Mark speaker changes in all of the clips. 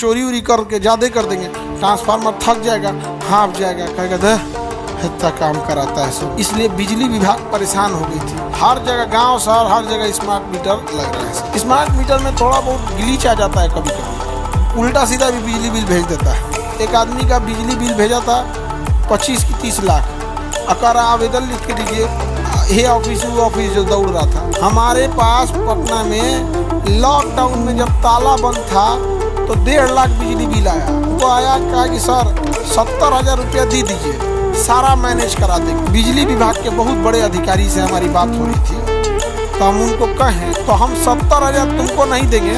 Speaker 1: चोरी उरी करके ज़्यादा कर देंगे, ट्रांसफार्मर थक जाएगा, हाँफ जाएगा, कहेगा दे इतना काम कराता है सब। इसलिए बिजली विभाग परेशान हो गई थी। हर जगह गांव शहर हर जगह स्मार्ट मीटर लग रहा है। स्मार्ट मीटर में थोड़ा बहुत ग्लिच आ जाता है, कभी कभी उल्टा सीधा भी बिजली बिल भेज देता है। एक आदमी का बिजली बिल भेजा था 25 की 30 लाख, अगर आवेदन लिख के दीजिए, ये ऑफिस वो ऑफिस जो दौड़ रहा था। हमारे पास पटना में लॉकडाउन में जब ताला बंद था तो 1.5 लाख बिजली बिल आया। उनको आया, कहा कि सर 70,000 रुपया दे दीजिए, सारा मैनेज करा देंगे। बिजली विभाग के बहुत बड़े अधिकारी से हमारी बात हो रही थी, तो हम उनको कहें तो हम 70,000 तुमको नहीं देंगे,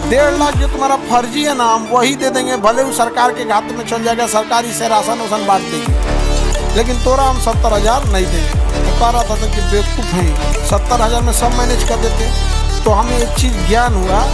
Speaker 1: 1.5 लाख जो तुम्हारा फर्जी है ना हम वही दे देंगे, भले वो सरकार के खाते में चल जाएगा, सरकार इससे राशन वासन बांट देगी, लेकिन तोरा हम 70,000 नहीं देंगे। तो कह रहा था कि बेवकूफ़ हैं, 70,000 में सब मैनेज कर देते। तो हमें एक चीज़ ज्ञान हुआ,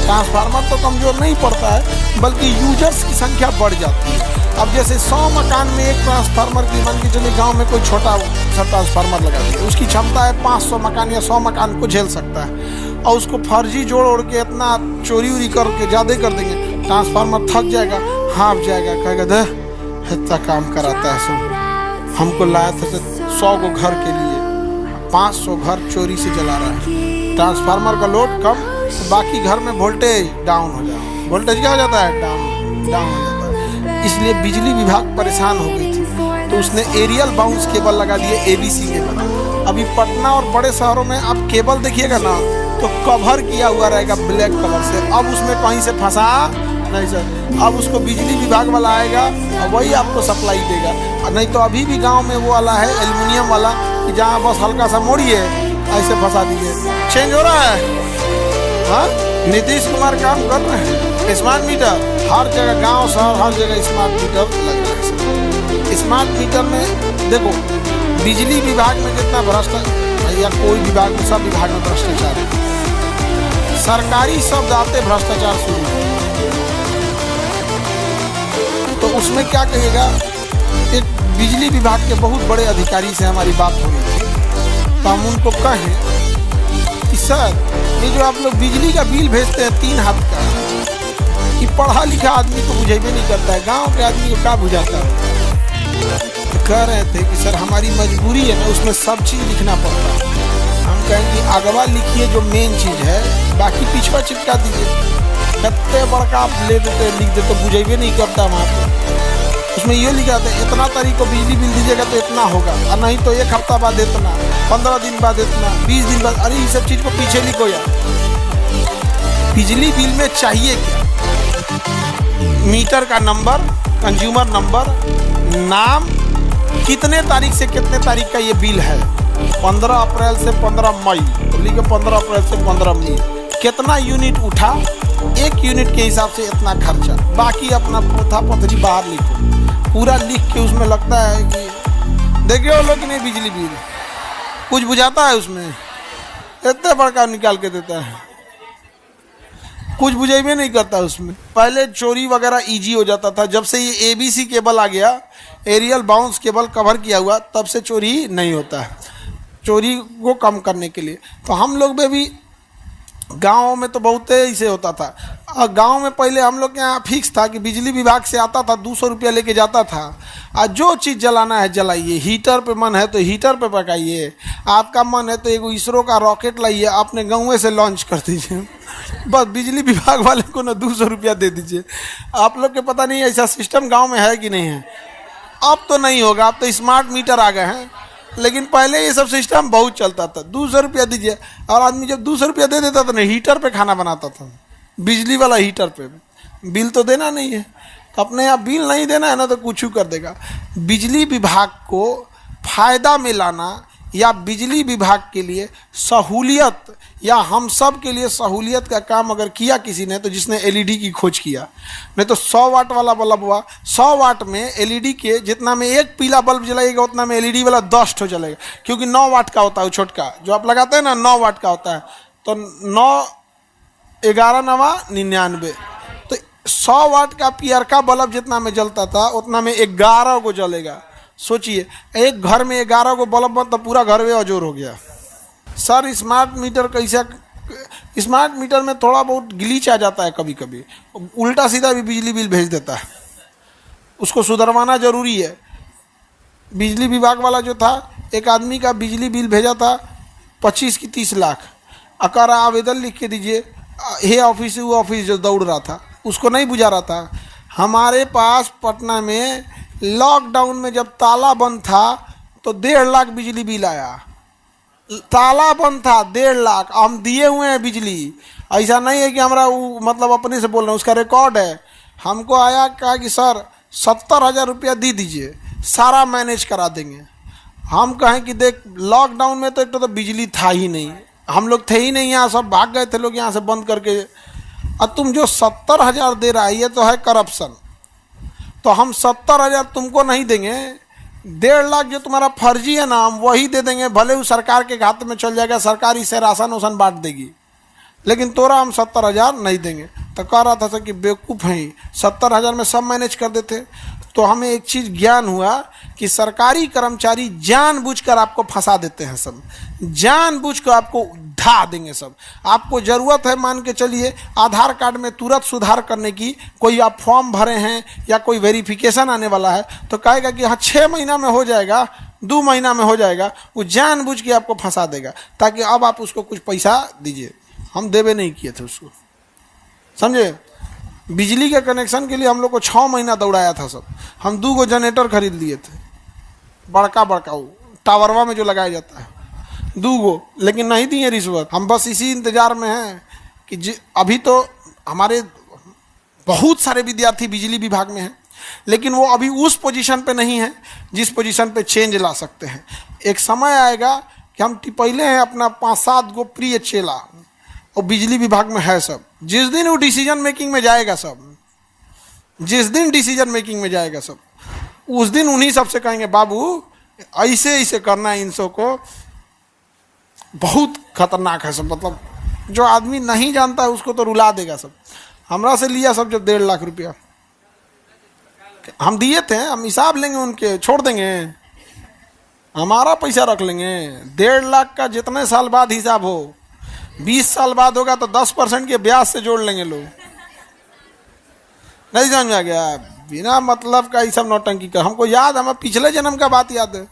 Speaker 1: ट्रांसफार्मर तो कमज़ोर नहीं पड़ता है, बल्कि यूजर्स की संख्या बढ़ जाती है। अब जैसे 100 मकान में एक ट्रांसफार्मर की, मान के चलिए गांव में कोई छोटा सा ट्रांसफार्मर लगा दिया, उसकी क्षमता है 500 मकान या 100 मकान को झेल सकता है, और उसको फर्जी जोड़ ओढ़ के इतना चोरी उरी करके ज़्यादा कर देंगे, ट्रांसफार्मर थक जाएगा, हाँफ जाएगा, कहेगा दे इतना काम कराता है सब। हमको लाया था 100 को घर के लिए, 500 घर चोरी से जला रहा है। ट्रांसफार्मर का लोड कम, बाकी घर में वोल्टेज डाउन हो जाए, वोल्टेज क्या हो जाता है, डाउन हो जाता है। इसलिए बिजली विभाग परेशान हो गई थी, तो उसने एरियल बाउंस केबल लगा दिए, ABC केबल। अभी पटना और बड़े शहरों में आप केबल देखिएगा ना तो कवर किया हुआ रहेगा ब्लैक कलर से। अब उसमें कहीं से फंसा नहीं सर, अब उसको बिजली विभाग वाला आएगा और वही आपको सप्लाई देगा। नहीं तो अभी भी गाँव में वो वाला है एल्युमिनियम वाला, कि जहाँ बस हल्का सा मोड़िए ऐसे फंसा दीजिए। चेंज हो रहा है, हाँ, नीतीश कुमार काम कर रहे हैं। स्मार्ट मीटर हर जगह, गांव शहर हर जगह स्मार्ट मीटर लग रहा है। स्मार्ट मीटर में देखो, बिजली विभाग में जितना भ्रष्टाचार या कोई विभाग में, सब विभाग में भ्रष्टाचार है। सरकारी शब्द आते भ्रष्टाचार शुरू है, तो उसमें क्या कहिएगा। एक बिजली विभाग के बहुत बड़े अधिकारी से हमारी बात हो रही थी, तो हम उनको कहें कि सर ये जो आप लोग बिजली का बिल भेजते हैं 3 हाथ का, कि पढ़ा लिखा आदमी को बुझेबे नहीं करता है, गांव के आदमी को क्या बुझाता है। तो कह रहे थे कि सर हमारी मजबूरी है ना, उसमें सब चीज़ लिखना पड़ता है। हम कहेंगे अगवा लिखिए जो मेन चीज़ है, बाकी पिछवा चिपका दीजिए। कितने बड़का आप ले देते लिख देते, तो बुझेबे नहीं करता वहाँ पर। उसमें ये लिखा था इतना तारीख को बिजली बिल दीजिएगा तो इतना होगा, और नहीं तो 1 हफ्ता बाद इतना, 15 दिन बाद इतना, 20 दिन बाद। अरे ये सब चीज़ को पीछे लिखो यार। बिजली बिल में चाहिए क्या, मीटर का नंबर, कंज्यूमर नंबर, नाम, कितने तारीख से कितने तारीख का ये बिल है, 15 अप्रैल से 15 मई, तो लिखो 15 अप्रैल से 15 मई, कितना यूनिट उठा, 1 यूनिट के हिसाब से इतना खर्चा, बाकी अपना पोथा पथरी बाहर लिखो, पूरा लिख के उसमें लगता है कि देखिए वो लोग नहीं बिजली बिल कुछ बुझाता है, उसमें इतना बड़का निकाल के देता है, कुछ बुझेबे नहीं करता उसमें। पहले चोरी वगैरह इजी हो जाता था, जब से ये ABC केबल आ गया, एरियल बाउंस केबल कवर किया हुआ, तब से चोरी नहीं होता है। चोरी को कम करने के लिए तो हम लोग में भी, गाँव में तो बहुत ऐसे होता था। और गांव में पहले हम लोग के यहाँ फिक्स था कि बिजली विभाग से आता था, 200 रुपया लेके जाता था, और जो चीज़ जलाना है जलाइए, हीटर पे मन है तो हीटर पे पकाइए, आपका मन है तो एक इसरो का रॉकेट लाइए, अपने गाँव से लॉन्च कर दीजिए, बस बिजली विभाग वाले को ना 200 रुपया दे दीजिए। आप लोग के पता नहीं ऐसा सिस्टम गाँव में है कि नहीं है। अब तो नहीं होगा, अब तो स्मार्ट मीटर आ गए हैं, लेकिन पहले ये सब सिस्टम बहुत चलता था। 200 रुपया दीजिए, और आदमी जब 200 रुपया दे देता था ना, हीटर पे खाना बनाता था, बिजली वाला हीटर पे। बिल तो देना नहीं है, अपने यहाँ बिल नहीं देना है ना तो कुछ कर देगा। बिजली विभाग को फ़ायदा में लाना या बिजली विभाग के लिए सहूलियत या हम सब के लिए सहूलियत का काम अगर किया किसी ने, तो जिसने LED की खोज किया। नहीं तो 100 वाट वाला बल्ब हुआ, 100 वाट में LED के जितना में एक पीला बल्ब जलाएगा उतना में LED वाला 10 ठो जलेगा, क्योंकि 9 वाट का होता है छोटका जो आप लगाते हैं ना, 9 वाट का होता है। तो 9 11 नवा 99। तो 100 वाट का पियरका बल्ब जितना में जलता था उतना में 11 को जलेगा। सोचिए, एक घर में 11 को बल्ब तो पूरा घर में अजोर हो गया। सर स्मार्ट मीटर कैसा, स्मार्ट मीटर में थोड़ा बहुत ग्लिच आ जाता है कभी कभी, उल्टा सीधा भी बिजली बिल भेज देता है, उसको सुधरवाना जरूरी है। बिजली विभाग वाला जो था, एक आदमी का बिजली बिल भेजा था 25 की 30 लाख, अकार आवेदन लिख के दीजिए, हे ऑफिस वो ऑफिस जो दौड़ रहा था उसको नहीं बुझा रहा था। हमारे पास पटना में लॉकडाउन में जब ताला बंद था तो 1.5 लाख बिजली बिल आया। ताला बंद था 1.5 लाख, हम दिए हुए हैं बिजली। ऐसा नहीं है कि हमारा मतलब अपने से बोल रहे हैं, उसका रिकॉर्ड है। हमको आया, कहा कि सर 70,000 रुपया दे दीजिए, सारा मैनेज करा देंगे। हम कहें कि देख, लॉकडाउन में तो एक तो बिजली था ही नहीं, हम लोग थे ही नहीं यहाँ, सब भाग गए थे लोग यहाँ से बंद करके। और तुम जो 70,000 दे रहा है ये तो है करप्शन। तो हम 70,000 तुमको नहीं देंगे, 1.5 लाख जो तुम्हारा फर्जी है ना, हम वही दे देंगे। भले वो सरकार के खाते में चल जाएगा, सरकार इससे राशन वासन बांट देगी, लेकिन तोरा हम 70,000 नहीं देंगे। तो कह रहा था सर कि बेवकूफ़ हैं, 70,000 में सब मैनेज कर देते। तो हमें एक चीज़ ज्ञान हुआ कि सरकारी कर्मचारी जानबूझकर आपको फंसा देते हैं, सब जानबूझकर आपको ढा देंगे सब। आपको ज़रूरत है, मान के चलिए आधार कार्ड में तुरंत सुधार करने की, कोई आप फॉर्म भरे हैं या कोई वेरिफिकेशन आने वाला है तो कहेगा कि हाँ 6 महीना में हो जाएगा, 2 महीना में हो जाएगा। वो जानबूझ के आपको फंसा देगा ताकि अब आप उसको कुछ पैसा दीजिए। हम देवे नहीं किए थे उसको, समझे। बिजली के कनेक्शन के लिए हम लोग को 6 महीना दौड़ाया था सब। हम 2 जनरेटर खरीद लिए थे, बड़का बड़का वो टावरवा में जो लगाया जाता है, 2, लेकिन नहीं दिए रिश्वत। हम बस इसी इंतजार में हैं कि अभी तो हमारे बहुत सारे विद्यार्थी बिजली विभाग में हैं, लेकिन वो अभी उस पोजीशन पे नहीं है जिस पोजीशन पे चेंज ला सकते हैं। एक समय आएगा कि हम पहले हैं अपना 5-7 गो प्रिय चेला और बिजली विभाग में है सब। जिस दिन वो डिसीजन मेकिंग में जाएगा सब, जिस दिन डिसीजन मेकिंग में जाएगा सब, उस दिन उन्हीं सबसे कहेंगे बाबू ऐसे ऐसे करना है इन सब को। बहुत खतरनाक है सब, मतलब जो आदमी नहीं जानता है उसको तो रुला देगा सब। हमरा से लिया सब जब 1.5 लाख रुपया हम दिए थे, हम हिसाब लेंगे उनके, छोड़ देंगे, हमारा पैसा रख लेंगे। 1.5 लाख का जितने साल बाद हिसाब हो, 20 साल बाद होगा तो 10% के ब्याज से जोड़ लेंगे लोग। नहीं समझ में आ गया? बिना मतलब का ये सब नौटंकी कर। हमको याद, हमें पिछले जन्म का बात याद है।